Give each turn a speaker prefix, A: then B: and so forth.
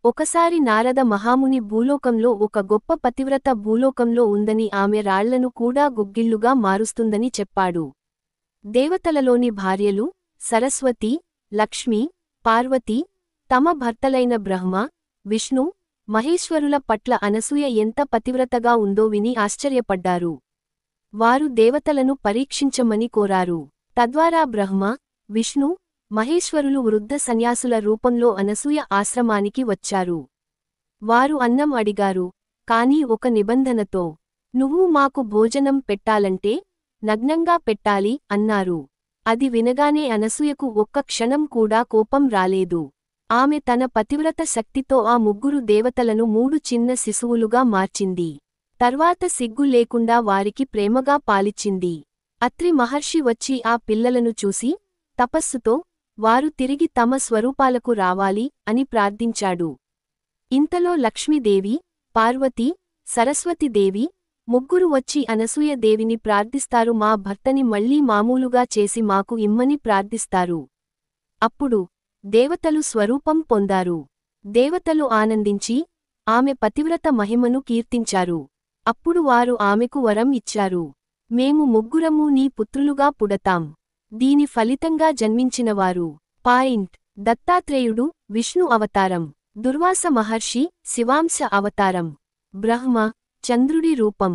A: ఒకసారి నారద మహాముని భూలోకంలో ఒక గొప్ప పతివ్రత భూలోకంలో ఉందని ఆమె రాళ్లను కూడా గుగ్గిళ్లుగా మారుస్తుందని చెప్పాడు. దేవతలలోని భార్యలు సరస్వతి, లక్ష్మి, పార్వతి తమ భర్తలైన బ్రహ్మ, విష్ణు, మహేశ్వరుల పట్ల అనసూయ ఎంత పతివ్రతగా ఉందో విని ఆశ్చర్యపడ్డారు. వారు దేవతలను పరీక్షించమని కోరారు. తద్వారా బ్రహ్మ, విష్ణు, మహేశ్వరులు వృద్ధ సన్యాసుల రూపంలో అనసూయ ఆశ్రమానికి వచ్చారు. వారు అన్నం అడిగారు, కాని ఒక నిబంధనతో. నువ్వు మాకు భోజనం పెట్టాలంటే నగ్నంగా పెట్టాలి అన్నారు. అది వినగానే అనసూయకు ఒక్క క్షణం కూడా కోపం రాలేదు. ఆమె తన పతివ్రత శక్తితో ఆ ముగ్గురు దేవతలను 3 చిన్న శిశువులుగా మార్చింది. తర్వాత సిగ్గు లేకుండా వారికి ప్రేమగా పాలిచ్చింది. అత్రి మహర్షి వచ్చి ఆ పిల్లలను చూసి, తపస్సుతో వారు తిరిగి తమ స్వరూపాలకు రావాలి అని ప్రార్థించాడు. ఇంతలో లక్ష్మీదేవి, పార్వతి, సరస్వతిదేవి ముగ్గురు వచ్చి అనసూయ దేవిని ప్రార్థిస్తారు. మా భర్తని మళ్లీ మామూలుగా చేసి మాకు ఇమ్మని ప్రార్థిస్తారు. అప్పుడు దేవతలు స్వరూపం పొందారు. దేవతలు ఆనందించి ఆమె పతివ్రత మహిమను కీర్తించారు. అప్పుడు వారు ఆమెకు వరం ఇచ్చారు. మేము ముగ్గురమూ నీ పుత్రులుగా పుడతాం. దీని ఫలితంగా జన్మించినవారు దత్తాత్రేయుడు విష్ణు అవతారం, దుర్వాస మహర్షి శివాంశ అవతారం, బ్రహ్మ చంద్రుడి రూపం.